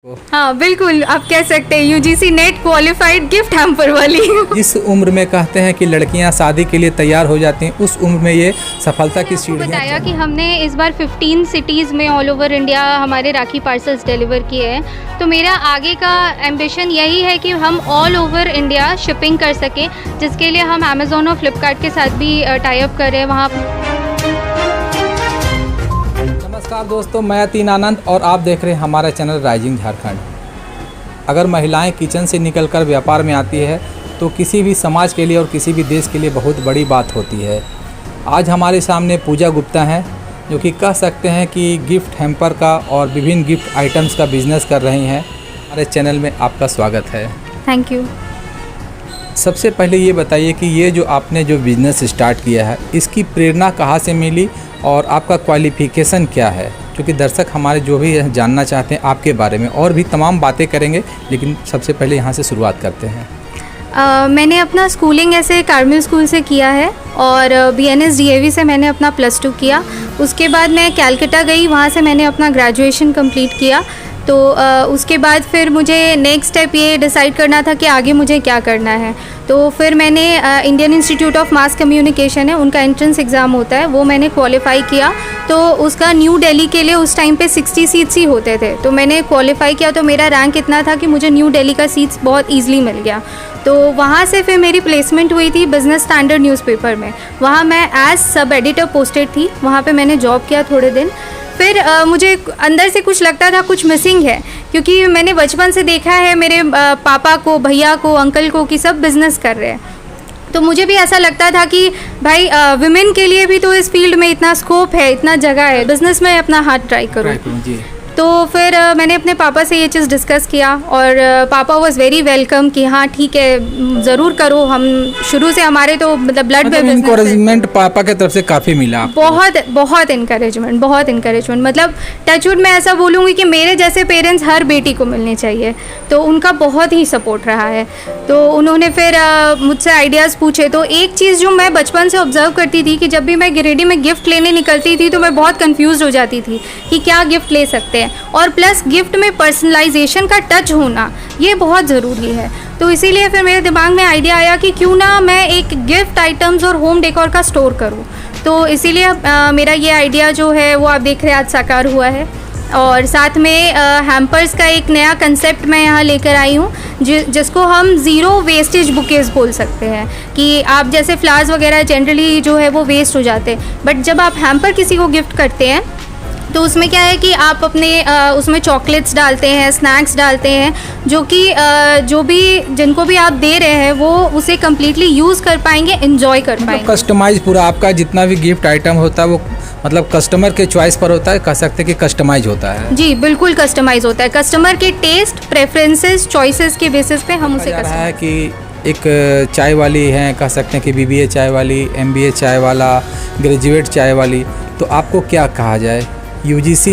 हाँ बिल्कुल, आप कह सकते हैं UGC net qualified gift hamper वाली। जिस उम्र में कहते हैं कि लड़कियां शादी के लिए तैयार हो जाती हैं, उस उम्र में ये सफलता की सीढ़ियां बताया कि हमने इस बार 15 सिटीज़ में ऑल ओवर इंडिया हमारे राखी पार्सल्स डिलीवर किए हैं। तो मेरा आगे का एम्बिशन यही है कि हम ऑल ओवर इंडिया शिपिंग कर सकें, जिसके लिए हम अमेज़ॉन और फ्लिपकार्ट के साथ भी टाई अप कर रहे हैं वहाँ। नमस्कार दोस्तों, मैं अतीन आनंद और आप देख रहे हैं हमारा चैनल राइजिंग झारखंड। अगर महिलाएं किचन से निकलकर व्यापार में आती है तो किसी भी समाज के लिए और किसी भी देश के लिए बहुत बड़ी बात होती है। आज हमारे सामने पूजा गुप्ता हैं, जो कि कह सकते हैं कि गिफ्ट हैम्पर का और विभिन्न गिफ्ट आइटम्स का बिजनेस कर रही हैं। हमारे चैनल में आपका स्वागत है। Thank you. सबसे पहले ये बताइए कि ये जो आपने जो बिज़नेस स्टार्ट किया है, इसकी प्रेरणा कहाँ से मिली और आपका क्वालिफ़िकेशन क्या है? क्योंकि दर्शक हमारे जो भी जानना चाहते हैं आपके बारे में, और भी तमाम बातें करेंगे, लेकिन सबसे पहले यहाँ से शुरुआत करते हैं। मैंने अपना स्कूलिंग ऐसे कार्मेल स्कूल से किया है और BNS DAV से मैंने अपना +2 किया। उसके बाद मैं कैलकाटा गई, वहाँ से मैंने अपना ग्रेजुएशन कंप्लीट किया। तो उसके बाद फिर मुझे नेक्स्ट स्टेप ये डिसाइड करना था कि आगे मुझे क्या करना है। तो फिर मैंने Indian institute of mass communication है, उनका एंट्रेंस एग्ज़ाम होता है, वो मैंने क्वालिफ़ाई किया। तो उसका न्यू दिल्ली के लिए उस टाइम पे 60 सीट्स ही होते थे, तो मैंने क्वालिफ़ाई किया। तो मेरा रैंक इतना था कि मुझे न्यू दिल्ली का सीट्स बहुत ईजिली मिल गया। तो वहाँ से फिर मेरी प्लेसमेंट हुई थी बिज़नेस स्टैंडर्ड न्यूज़पेपर में। वहाँ मैं एज सब एडिटर पोस्टेड थी, वहाँ पे मैंने जॉब किया थोड़े दिन। फिर मुझे अंदर से कुछ लगता था कुछ मिसिंग है, क्योंकि मैंने बचपन से देखा है मेरे पापा को, भैया को, अंकल को कि सब बिज़नेस कर रहे हैं। तो मुझे भी ऐसा लगता था कि भाई विमेन के लिए भी तो इस फील्ड में इतना स्कोप है, इतना जगह है, बिज़नेस में अपना हाथ ट्राई करूँ। तो फिर मैंने अपने पापा से ये चीज़ डिस्कस किया और पापा वाज वेरी वेलकम कि हाँ ठीक है ज़रूर करो। हम शुरू से हमारे तो मतलब ब्लड में इनकरेजमेंट पापा की तरफ से काफ़ी मिला। बहुत इनकरेजमेंट मतलब टचवुड मैं ऐसा बोलूँगी कि मेरे जैसे पेरेंट्स हर बेटी को मिलने चाहिए। तो उनका बहुत ही सपोर्ट रहा है। तो उन्होंने फिर मुझसे आइडियाज़ पूछे। तो एक चीज़ जो मैं बचपन से ऑब्जर्व करती थी कि जब भी मैं गिरिडीह में गिफ्ट लेने निकलती थी तो मैं बहुत कन्फ्यूज़ हो जाती थी कि क्या गिफ्ट ले सकते हैं, और प्लस गिफ्ट में पर्सनलाइजेशन का टच होना ये बहुत ज़रूरी है। तो इसीलिए फिर मेरे दिमाग में आइडिया आया कि क्यों ना मैं एक गिफ्ट आइटम्स और होम डेकोर का स्टोर करूं। तो इसीलिए मेरा ये आइडिया जो है वो आप देख रहे हैं आज साकार हुआ है। और साथ में हैम्पर्स का एक नया कंसेप्ट मैं यहाँ लेकर आई हूँ, जिसको हम ज़ीरो वेस्टेज बुकेज़ बोल सकते हैं। कि आप जैसे फ्लावर्स वगैरह जनरली जो है वो वेस्ट हो जाते हैं, बट जब आप हैम्पर किसी को गिफ्ट करते हैं तो उसमें क्या है कि आप अपने उसमें चॉकलेट्स डालते हैं, स्नैक्स डालते हैं, जो कि जो भी जिनको भी आप दे रहे हैं वो उसे कम्प्लीटली यूज़ कर पाएंगे, एंजॉय कर पाएंगे। कस्टमाइज पूरा आपका जितना भी गिफ्ट आइटम होता है वो मतलब कस्टमर के चॉइस पर होता है, कह सकते हैं कि कस्टमाइज होता है। जी बिल्कुल कस्टमाइज होता है, कस्टमर के टेस्ट, प्रेफरेंसेस, चॉइसेस के बेसिस पे हम उसे कस्टमाइज है। कि एक चाय वाली हैं, कह सकते हैं कि BBA चाय वाली, MBA चाय वाला, ग्रेजुएट चाय वाली, तो आपको क्या कहा जाए? UGC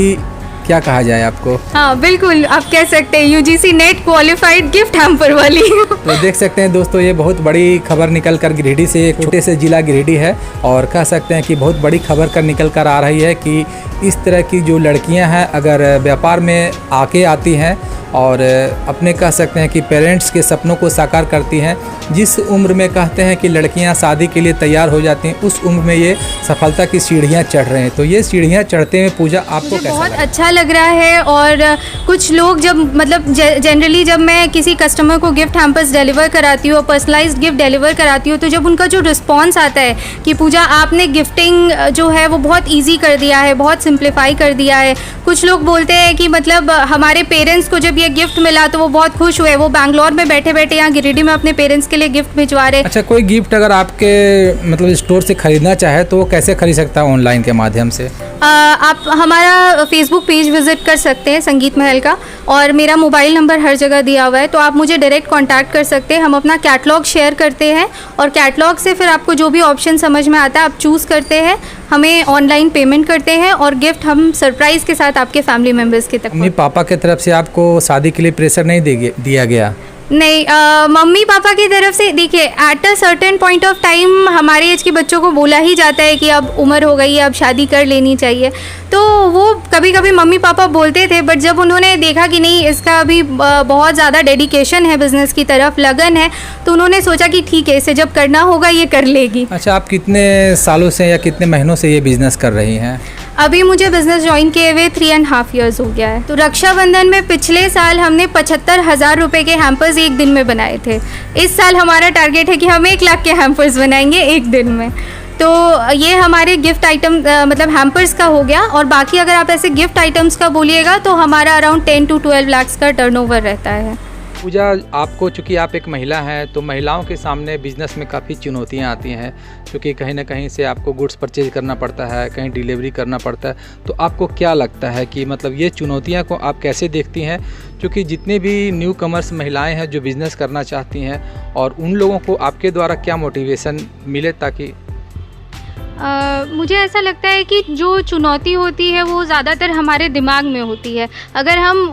क्या कहा जाए आपको? हाँ बिल्कुल, आप कह सकते हैं UGC net qualified gift hamper वाली। तो देख सकते हैं दोस्तों, ये बहुत बड़ी खबर निकल कर गिरिडीह से, एक छोटे से जिला गिरिडीह है, और कह सकते हैं कि बहुत बड़ी खबर कर निकल कर आ रही है कि इस तरह की जो लड़कियां हैं अगर व्यापार में आके आती हैं और अपने कह सकते हैं कि पेरेंट्स के सपनों को साकार करती हैं, जिस उम्र में कहते हैं कि लड़कियां शादी के लिए तैयार हो जाती हैं, उस उम्र में ये सफलता की सीढ़ियां चढ़ रहे हैं। तो ये सीढ़ियां चढ़ते हुए पूजा आपको कैसा बहुत अच्छा लग रहा है। और कुछ लोग जब मतलब जनरली जब मैं किसी कस्टमर को गिफ्ट हैम्पर्स डिलीवर कराती हूँ, पर्सनलाइज्ड गिफ्ट डिलीवर कराती हूँ, तो जब उनका जो रिस्पॉन्स आता है कि पूजा आपने गिफ्टिंग जो है वो बहुत ईजी कर दिया है, बहुत सिंप्लीफाई कर दिया है। कुछ लोग बोलते हैं कि मतलब हमारे पेरेंट्स को जब ये गिफ्ट मिला तो वो बहुत खुश हुए, वो बैंगलोर में बैठे बैठे यहाँ गिरिडीह में अपने पेरेंट्स के लिए गिफ्ट भिजवा रहे। अच्छा, कोई गिफ्ट अगर आपके मतलब स्टोर से खरीदना चाहे तो वो कैसे खरीद सकता है? ऑनलाइन के माध्यम से आप हमारा फेसबुक पेज विजिट कर सकते हैं संगीत महल का, और मेरा मोबाइल नंबर हर जगह दिया हुआ है, तो आप मुझे डायरेक्ट कांटेक्ट कर सकते हैं। हम अपना कैटलॉग शेयर करते हैं और कैटलॉग से फिर आपको जो भी ऑप्शन समझ में आता है आप चूज़ करते हैं, हमें ऑनलाइन पेमेंट करते हैं और गिफ्ट हम सरप्राइज़ के साथ आपके फैमिली मेम्बर्स के तक। मम्मी पापा की तरफ से आपको शादी के लिए प्रेशर नहीं दिया गया? नहीं, मम्मी पापा की तरफ से देखिए, at a certain point of time हमारे एज के बच्चों को बोला ही जाता है कि अब उम्र हो गई है, अब शादी कर लेनी चाहिए। तो वो कभी कभी मम्मी पापा बोलते थे, बट जब उन्होंने देखा कि नहीं, इसका अभी बहुत ज़्यादा डेडिकेशन है, बिज़नेस की तरफ लगन है, तो उन्होंने सोचा कि ठीक है, इसे जब करना होगा ये कर लेगी। अच्छा, आप कितने सालों से या कितने महीनों से ये बिज़नेस कर रही हैं? अभी मुझे बिज़नेस ज्वाइन किए हुए 3.5 years हो गया है। तो रक्षाबंधन में पिछले साल हमने 75,000 रुपये के हैम्पर्स एक दिन में बनाए थे। इस साल हमारा टारगेट है कि हम 1 लाख के हैम्पर्स बनाएंगे एक दिन में। तो ये हमारे गिफ्ट आइटम मतलब हैम्पर्स का हो गया। और बाकी अगर आप ऐसे गिफ्ट आइटम्स का बोलिएगा तो हमारा अराउंड 10 to 12 lakhs का टर्नओवर रहता है। पूजा, आपको चूँकि आप एक महिला हैं, तो महिलाओं के सामने बिज़नेस में काफ़ी चुनौतियाँ आती हैं, क्योंकि कहीं ना कहीं से आपको गुड्स परचेज करना पड़ता है, कहीं डिलीवरी करना पड़ता है। तो आपको क्या लगता है कि मतलब ये चुनौतियाँ को आप कैसे देखती हैं? क्योंकि जितने भी न्यू कमर्स महिलाएं हैं जो बिज़नेस करना चाहती हैं, और उन लोगों को आपके द्वारा क्या मोटिवेशन मिले ताकि मुझे ऐसा लगता है कि जो चुनौती होती है वो ज़्यादातर हमारे दिमाग में होती है। अगर हम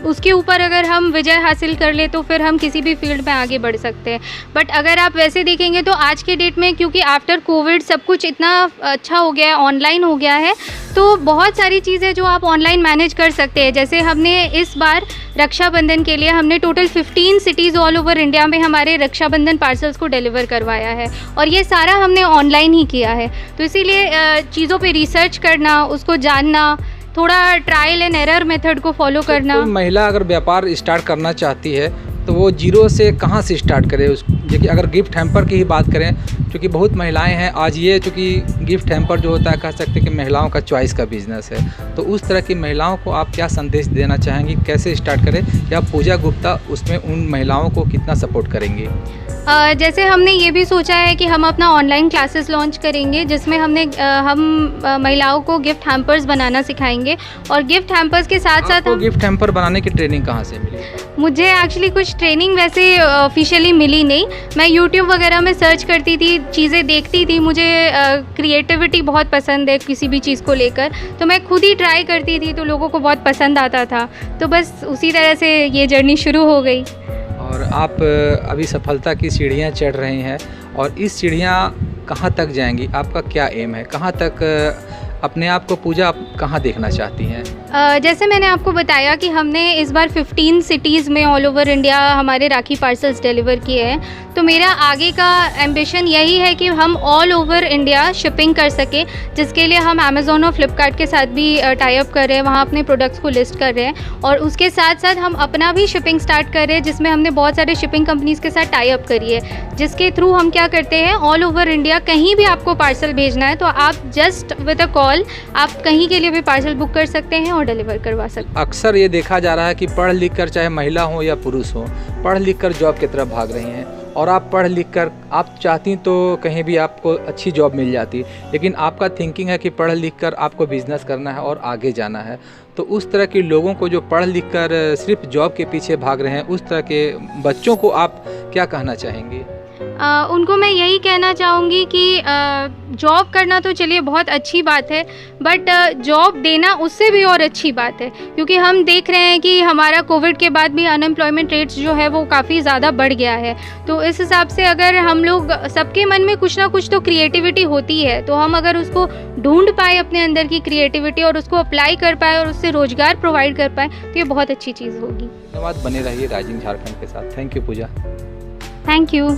उसके ऊपर अगर हम विजय हासिल कर ले तो फिर हम किसी भी फील्ड में आगे बढ़ सकते हैं। बट अगर आप वैसे देखेंगे तो आज के डेट में, क्योंकि आफ्टर कोविड सब कुछ इतना अच्छा हो गया है, ऑनलाइन हो गया है, तो बहुत सारी चीज़ें जो आप ऑनलाइन मैनेज कर सकते हैं। जैसे हमने इस बार रक्षाबंधन के लिए हमने total 15 cities all over India में हमारे रक्षाबंधन पार्सल्स को डिलीवर करवाया है, और ये सारा हमने ऑनलाइन ही किया है। तो इसीलिए चीज़ों पे रिसर्च करना, उसको जानना, थोड़ा ट्रायल एंड एरर मेथड को फॉलो करना। कोई महिला अगर व्यापार स्टार्ट करना चाहती है तो वो जीरो से कहाँ से स्टार्ट करे? देखिए, अगर गिफ्ट हैम्पर की ही बात करें, क्योंकि बहुत महिलाएं हैं आज, ये चूँकि गिफ्ट हैम्पर जो होता है कह सकते हैं कि महिलाओं का चॉइस का बिज़नेस है, तो उस तरह की महिलाओं को आप क्या संदेश देना चाहेंगी, कैसे स्टार्ट करें, या पूजा गुप्ता उसमें उन महिलाओं को कितना सपोर्ट करेंगी? जैसे हमने ये भी सोचा है कि हम अपना ऑनलाइन क्लासेस लॉन्च करेंगे, जिसमें हम महिलाओं को गिफ्ट हैम्पर्स बनाना सिखाएंगे। और गिफ्ट हैम्पर्स के साथ साथ हम गिफ्ट हैम्पर बनाने की ट्रेनिंग कहाँ से मिली? मुझे एक्चुअली कुछ ट्रेनिंग वैसे ऑफिशियली मिली नहीं। मैं यूट्यूब वगैरह में सर्च करती थी, चीज़ें देखती थी। मुझे क्रिएटिविटी बहुत पसंद है किसी भी चीज़ को लेकर, तो मैं खुद ही ट्राई करती थी, तो लोगों को बहुत पसंद आता था। तो बस उसी तरह से ये जर्नी शुरू हो गई। और आप अभी सफलता की सीढ़ियाँ चढ़ रही हैं, और इस सीढ़ियाँ कहाँ तक जाएंगी? आपका क्या एम है? कहाँ तक अपने आप को पूजा आप कहाँ देखना चाहती हैं? जैसे मैंने आपको बताया कि हमने इस बार 15 सिटीज़ में ऑल ओवर इंडिया हमारे राखी पार्सल्स डिलीवर किए हैं। तो मेरा आगे का एम्बिशन यही है कि हम ऑल ओवर इंडिया शिपिंग कर सकें, जिसके लिए हम अमेज़ॉन और फ्लिपकार्ट के साथ भी टाई अप कर रहे हैं, वहाँ अपने प्रोडक्ट्स को लिस्ट कर रहे हैं। और उसके साथ साथ हम अपना भी शिपिंग स्टार्ट कर रहे हैं, जिसमें हमने बहुत सारे शिपिंग कंपनीज़ के साथ टाई अप करी है, जिसके थ्रू हम क्या करते हैं, ऑल ओवर इंडिया कहीं भी आपको पार्सल भेजना है तो आप जस्ट विद अ कॉल आप कहीं के लिए भी पार्सल बुक कर सकते हैं और डिलीवर करवा सकते हैं। अक्सर ये देखा जा रहा है कि पढ़ लिख कर, चाहे महिला हो या पुरुष हो, पढ़ लिख कर जॉब की तरफ भाग रही हैं, और आप पढ़ लिख कर आप चाहती तो कहीं भी आपको अच्छी जॉब मिल जाती, लेकिन आपका थिंकिंग है कि पढ़ लिख कर आपको बिज़नेस करना है और आगे जाना है। तो उस तरह के लोगों को जो पढ़ लिख कर सिर्फ जॉब के पीछे भाग रहे हैं, उस तरह के बच्चों को आप क्या कहना चाहेंगे? उनको मैं यही कहना चाहूँगी कि जॉब करना तो चलिए बहुत अच्छी बात है, बट जॉब देना उससे भी और अच्छी बात है, क्योंकि हम देख रहे हैं कि हमारा कोविड के बाद भी अनएम्प्लॉयमेंट रेट्स जो है वो काफ़ी ज़्यादा बढ़ गया है। तो इस हिसाब से अगर हम लोग, सबके मन में कुछ ना कुछ तो क्रिएटिविटी होती है, तो हम अगर उसको ढूंढ पाए अपने अंदर की क्रिएटिविटी और उसको अप्लाई कर पाए और उससे रोज़गार प्रोवाइड कर पाए, तो ये बहुत अच्छी चीज़ होगी। धन्यवाद, बने रहिए राइजिंग झारखंड के साथ। Thank you Puja. Thank you.